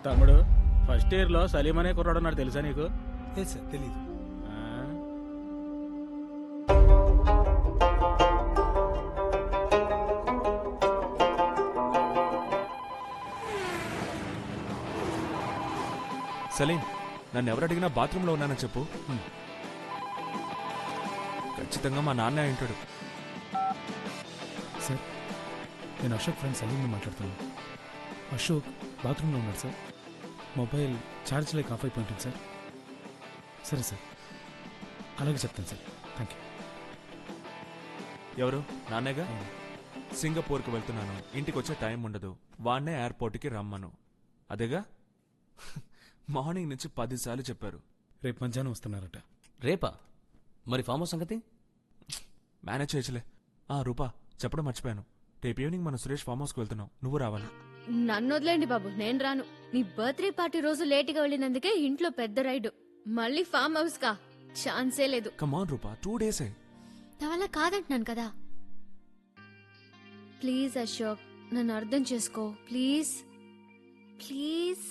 తమ్ముడు, first year లో సలీం అనే కుర్రాడు ఉన్నాడు, తెలుసా నీకు? లేదు సార్, తెలీదు. సలీం, నన్ను ఎవరు అడిగినా బాత్రూంలో ఉన్నానని చెప్పు. ఖచ్చితంగా మా నాన్న అంటాడు. సార్, నేను అశోక్ ఫ్రెండ్ సలీంని మాట్లాడుతున్నాను. అశోక్ బాత్రూంలో ఉన్నాడు సార్. మొబైల్ ఛార్జ్ లేక ఆఫ్ అయిపోయింటుంది సార్. సరే సార్, అలాగే చెప్తాను సార్. Thank you. ఎవరు? నాన్నేగా. సింగపూర్కి వెళ్తున్నాను, ఇంటికి వచ్చే టైం ఉండదు, వాడినే ఎయిర్పోర్ట్కి రమ్మను. అదేగా. మార్నింగ్ నుంచి 10 సార్లు చెప్పారు. రేపు మధ్యాహ్నం వస్తున్నారట. రేపా? మరి ఫామ్ హౌస్ సంగతి మేనేజ్ చేయొచ్చులే. రూపా, చెప్పడం మర్చిపోయాను. రేపు ఈవినింగ్ మనం సురేష్ ఫామ్ హౌస్కి వెళ్తున్నాం, నువ్వు రావాలి. నన్ను వదిలేండి బాబు, నేను రాను. నీ బర్త్డే పార్టీ రోజు లేటుగా వెళ్ళినందుకే ఇంట్లో పెద్ద రైడ్, మళ్ళీ ఫామ్ హౌస్ కా ఛాన్సే లేదు. కమాన్ రూపా, 2 డేసే. నా వల్ల కాదంటున్నాను కదా. ప్లీజ్ అశోక్, నన్ను అర్థం చేసుకో ప్లీజ్. ప్లీజ్.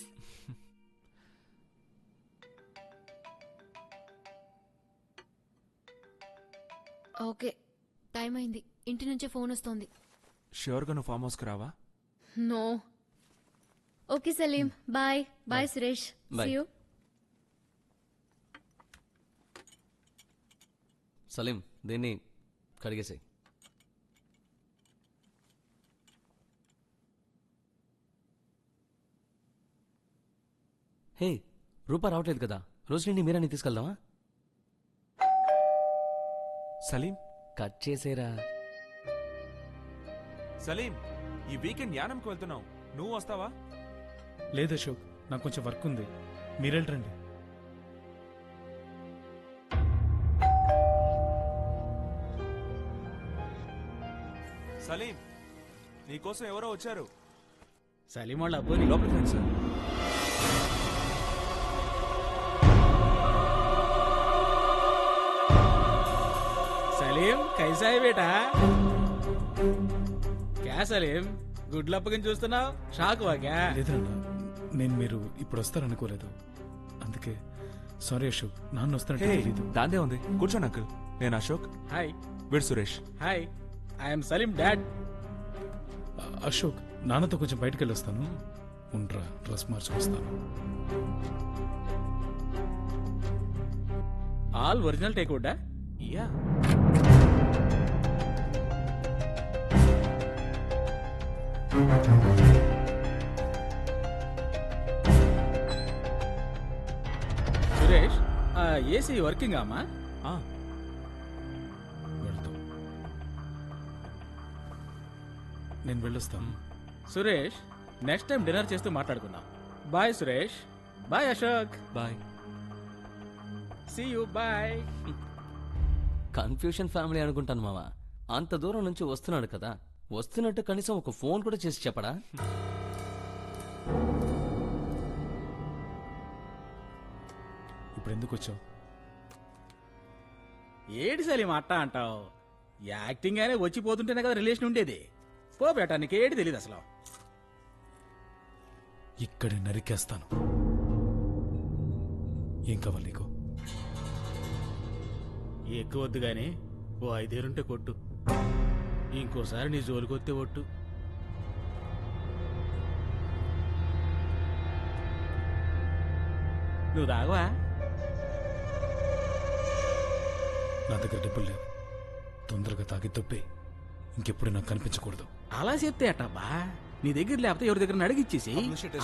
ఓకే, టైం అయింది, ఇంటి నుంచే ఫోన్ వస్తోంది. ష్యూర్గా నువ్వు ఫామ్ హౌస్కి రావా? No. Okay Salim, bye. Bye Suresh, see you. Salim, దీన్ని కడిగేసాయి. హే, రూపా రావట్లేదు కదా, రోజు నుండి మీరని తీసుకెళ్దామా? సలీం, కట్ చేసేరా. సలీం, ఈ వీకెండ్ యానంకి వెళ్తున్నావు, నువ్వు వస్తావా? లేదు అశోక్, నాకు కొంచెం వర్క్ ఉంది, మీరెళ్ళరండి. సలీం, నీకోసం ఎవరో వచ్చారు. సలీం వాళ్ళ అబ్బోని. లోపలికి రండి సార్. సలీం, కైసా హై బేటా? క్యా సలీం, గుడ్లు అప్పగించి చూస్తున్నావు, షాక్ వా క్యా? లేదన్నా, నేను మీరు ఇప్పుడు వస్తారనుకోలేదు, అందుకే. సారీ అశోక్, నాన్న వస్తానంటే తెలీదు. దాందే ఉంది, కూర్చోండి అంకుల్. నేను అశోక్, హాయ్. వీడు Suresh. Hi, I'm Salim dad. Ashok, నాన్నతో కొంచెం బయటకు వెళ్ళి వస్తాను, ఉండ్రా, డ్రెస్ మార్చుకొస్తాను. ఆల్ ఒరిజినల్ టేక్వుడ్డా? యా. సురేష్, ఏసీ వర్కింగ్ అమ్మా? వెళ్తాం, నేను వెళ్ళొస్తాను. సురేష్, నెక్స్ట్ టైం డిన్నర్ చేస్తూ మాట్లాడుకుందాం. Bye Suresh. Bye Ashok. Bye. See you. Bye. Confusion family అనుకుంటాను మామ. అంత దూరం నుంచి వస్తున్నాడు కదా, వస్తున్నట్టు కనీసం ఒక ఫోన్ కూడా చేసి చెప్పడా? ఇప్పుడు ఎందుకు వచ్చావు? ఏడి సలీం అట్టా అంటావు? యాక్టింగ్ అయినా వచ్చిపోతుంటేనే కదా రిలేషన్ ఉండేది. పో బేటా, నీకేడి తెలియదు అసలు. ఇక్కడే నరికేస్తాను. ఏం కావాలి నీకు? ఎక్కువ వద్దు గాని ఓ 5 కొట్టు. ఇంకోసారి నీ జోలికొత్తే ఒట్టు. నువ్వు తాగవా? నా దగ్గర డబ్బులు లేవు, తొందరగా తాగి తప్పే ఇంకెప్పుడు నాకు కనిపించకూడదు. అలా చెప్తే అట్టబ్బా, నీ దగ్గర లేకపోతే ఎవరి దగ్గర అడిగిచ్చేసి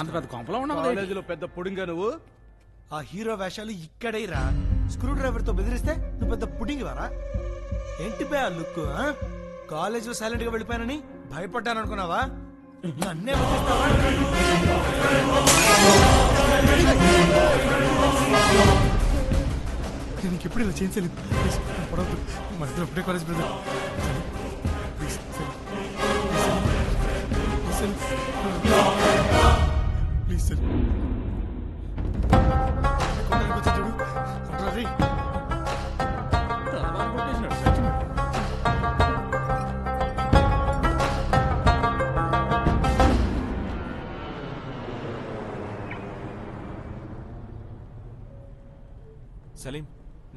అంత పెద్ద కొంపలో ఉన్నావు. కాలేజీలో పెద్ద పుడింగా నువ్వు. ఆ హీరో వేషాలు ఇక్కడే రా. స్క్రూ డ్రైవర్ తో బెదిరిస్తే నువ్వు పెద్ద పుడింగి వారా? ఏంటి బే ఆ లుక్? కాలేజీలో సైలెంట్ గా వెళ్ళిపోయానని భయపడ్డాను అనుకున్నావా? నన్నే బెదిరిస్తావా? నేను ఇంకెప్పుడు ఇలా చేయించలేదు. పడవద్దు, మన ఇద్దరు ఒకటే కాలేజ్ బ్రదర్. ప్లీజ్ సార్, చూడు. సలీం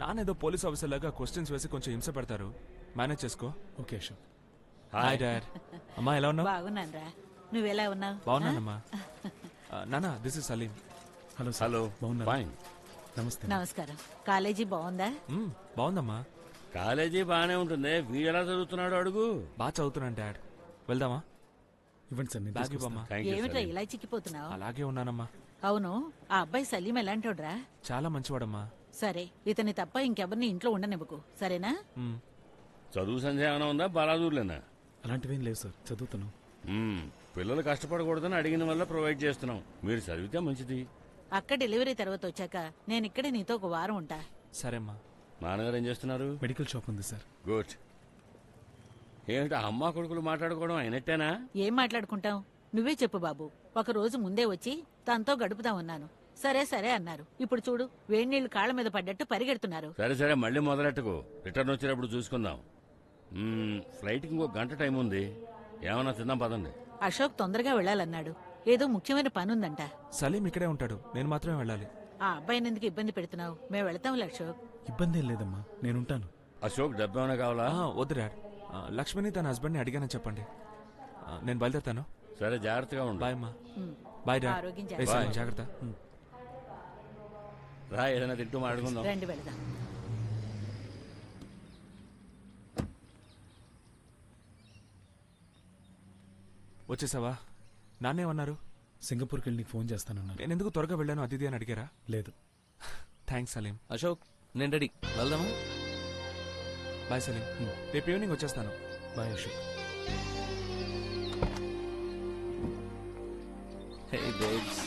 నానేదో పోలీస్ ఆఫీసర్ లాగా క్వశ్చన్స్ వేసి కొంచెం హింస పెడతారు, మేనేజ్ చేసుకో. ఓకే అశోక్. Hi dad. అమ్మా ఎలా ఉన్నావు? బాగున్నానరా, నువ్వెలా ఉన్నావు? బాగున్నానమ్మా. నానా this is Salim. Hello sir. Hello బాగున్నారు? ఫైన్. నమస్తే. నమస్కారం. కాలేజీ బాగుందా? బాగుందమ్మా. కాలేజీ బాగానే ఉంటుంది. వీడు ఎలా చదువుతున్నాడు అడుగు. బాగా చదువుతున్నాను డాడ్. వెళ్దామా? ఇవ్వండి సార్, నేను బ్యాగ్ తీసుకొస్తాను. ఇవ్వమ్మా. థ్యాంక్ యూ ఏమిట్రా సలీం. ఇలా చిక్కిపోతున్నావు? అలాగే ఉన్నానమ్మా. అవును, ఆ అబ్బాయి సలీం ఎలాంటోడ్రా? చాలా మంచివాడమ్మా. సరే, ఇతని తప్ప ఇంకెవరిని ఇంట్లో ఉండనివ్వకు, సరేనా? మ్, చదువు సంధ్య ఏమైనా ఉందా? బలాదూర్లేనా? అలాంటివేం లేవు సార్, చదువుతాను. పిల్లలు కష్టపడకూడదని అడిగిన వల్ల ప్రొవైడ్ చేస్తున్నాం. మీరు చదివితే మంచిది. అక్క డెలివరీ తర్వాత వచ్చాక నేను ఇక్కడే నీతో ఒక వారం ఉంటా. సరేమ్మా. నాన్నగారు ఏం చేస్తున్నారు? మెడికల్ షాప్ ఉంది సార్. గుడ్. ఏమిటి అమ్మా కొడుకులు మాట్లాడుకోవడం అయినట్టేనా? ఏం మాట్లాడుకుంటాం? నువ్వే చెప్పు బాబు. ఒక రోజు ముందే వచ్చి తనతో గడుపుదామన్నాను. సరే సరే అన్నారు. ఇప్పుడు చూడు, వేడినీళ్లు కాళ్ళ మీద పడ్డట్టు పరిగెడుతున్నారు. సరే సరే మళ్ళీ మొదలెట్టుకో. రిటర్న్ వచ్చేటప్పుడు చూసుకుందాం. ఫ్లైట్కి ఇంకో గంట టైం ఉంది. ఏమన్నా తిందాం పదండి. అశోక్ తొందరగా వెళ్ళాలన్నాడు. ఏదో ముఖ్యమైన పనుందంట. సలీం ఇక్కడే ఉంటాడు, నేను మాత్రమే వెళ్ళాలి. ఆ అబ్బాయిని ఎందుకు ఇబ్బంది పెడుతున్నావు? మేము వెళతాంలే అశోక్. ఇబ్బంది ఏం లేదమ్మా, నేనుంటాను. అశోక్ డబ్బు ఏమైనా కావాలా? వద్దు డాడ్. లక్ష్మిని తన హస్బెండ్ని అడిగానని చెప్పండి. నేను బయలుదేరుతాను. సరే జాగ్రత్తగా ఉండు. బాయ్ అమ్మా. Bye dad. ఆరోగ్యం ఏ జాగ్రత్త. సలీం, జాగ్రత్త. రా ఏదైనా తింటూ మాట్లాడుకుందాం. రండి వెళదాం. వచ్చేసావా? నాన్నేమన్నారు? సింగపూర్కి వెళ్ళి నీకు ఫోన్ చేస్తానన్నాను. నేను ఎందుకు త్వరగా వెళ్ళాను అది ఇది అని అడిగారా? లేదు. థ్యాంక్స్ సలీం. అశోక్ నేను రెడీ, వెళ్దామా? బాయ్ సలీం. రేపు ఈవినింగ్ వచ్చేస్తాను. బాయ్ అశోక్. హే బేబ్స్.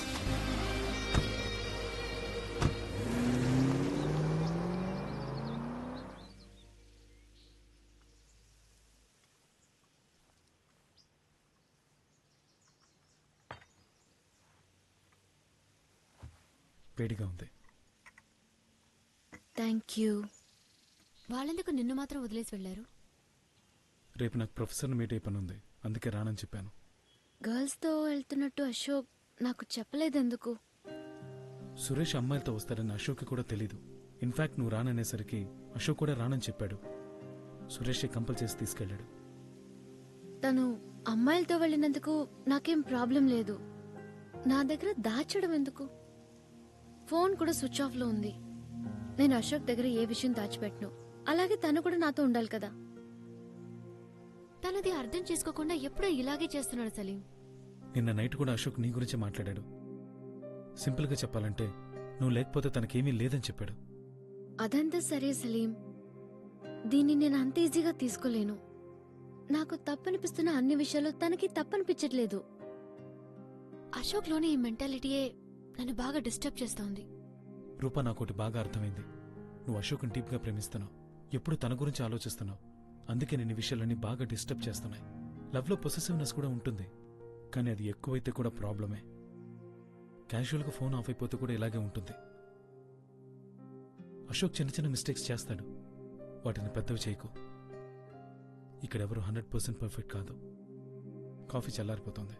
వేడిగా ఉంది. Thank you. వాళ్ళెందుకు నిన్ను మాత్రం వదిలేసి వెళ్ళారు? రేపు నాకు ప్రొఫెసర్ని మీట్ అయ్యే పని ఉంది, అందుకే రానని చెప్పాను. గర్ల్స్తో వెళ్తున్నట్టు అశోక్ నాకు చెప్పలేదెందుకు? సురేష్ అమ్మాయిలతో వస్తారని అశోక్కి కూడా తెలీదు. ఇన్ఫాక్ట్ నువ్వు రాననేసరికి అశోక్ కూడా రానని చెప్పాడు. సురేషే కంపల్ చేసి తీసుకెళ్ళాడు. తను అమ్మాయిలతో వెళ్ళినందుకు నాకేం ప్రాబ్లం లేదు. నా దగ్గర దాచడం ఎందుకు? ఫోన్ కూడా స్విచ్ ఆఫ్ లో ఉంది. నేను అశోక్ దగ్గర ఏ విషయం దాచిపెట్టను. అలాగే తను కూడా నాతో ఉండాలి కదా. తనది అర్థం చేసుకోకుండా ఎప్పుడూ ఇలాగే చేస్తున్నాడు సలీం. నిన్న నైట్ కూడా అశోక్ నీ గురించి మాట్లాడాడు. సింపుల్గా చెప్పాలంటే నువ్వు లేకపోతే తనకేమీ లేదని చెప్పాడు. అదంతా సరే సలీం, దీన్ని నేను అంత ఈజీగా తీసుకోలేను. నాకు తప్పనిపిస్తున్న అన్ని విషయాలు తనకి తప్పనిపించట్లేదు. అశోక్లోని ఈ మెంటాలిటీయే నన్ను బాగా డిస్టర్బ్ చేస్తోంది. రూపా, నాకోటి బాగా అర్థమైంది. నువ్వు అశోక్ని డీప్గా ప్రేమిస్తున్నావు, ఎప్పుడు తన గురించి ఆలోచిస్తున్నావు. అందుకే నేను ఈ విషయాలన్నీ బాగా డిస్టర్బ్ చేస్తున్నాయి. లవ్లో పొసెసివ్నెస్ కూడా ఉంటుంది, కానీ అది ఎక్కువైతే కూడా ప్రాబ్లమే. క్యాజువల్గా ఫోన్ ఆఫ్ అయిపోతే కూడా ఇలాగే ఉంటుంది. అశోక్ చిన్న చిన్న మిస్టేక్స్ చేస్తాడు, వాటిని పెద్దవి చేయకు. ఇక్కడెవరు 100% పర్ఫెక్ట్ కాదు. కాఫీ చల్లారిపోతుంది.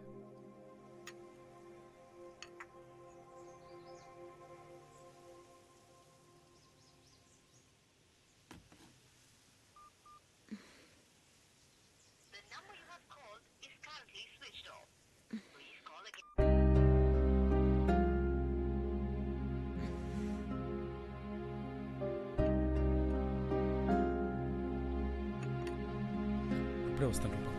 ఇప్పుడే వస్తాను రూపా.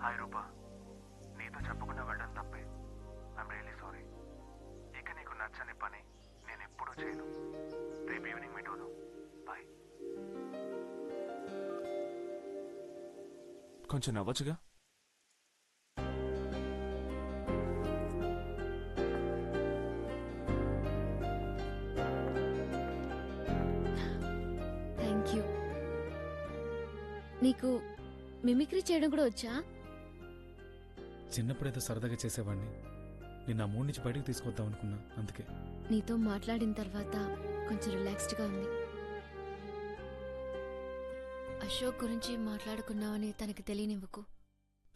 హాయ్ రూపా, నీతో చెప్పకుండా వెళ్ళడం తప్పే. I'm really sorry. ఇక నీకు నచ్చని పని నేను ఎప్పుడూ చేయను. రేపు ఈవినింగ్ మీట్ అవుదాం. బాయ్. కొంచెం నవ్వొచ్చుగా. Thank you. నీకు మిమిక్రీ చేయడం కూడా వచ్చా? చిన్నప్పుడేదో సరదాగా చేసేవాడిని. నేను ఆ మూడు నుంచి బయటకు తీసుకొద్దాం అనుకున్నా, అందుకే. నీతో మాట్లాడిన తర్వాత కొంచెం రిలాక్స్డ్గా ఉంది. అశోక్ గురించి మాట్లాడుకున్నావని తనకి తెలియనివ్వకు.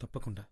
తప్పకుండా.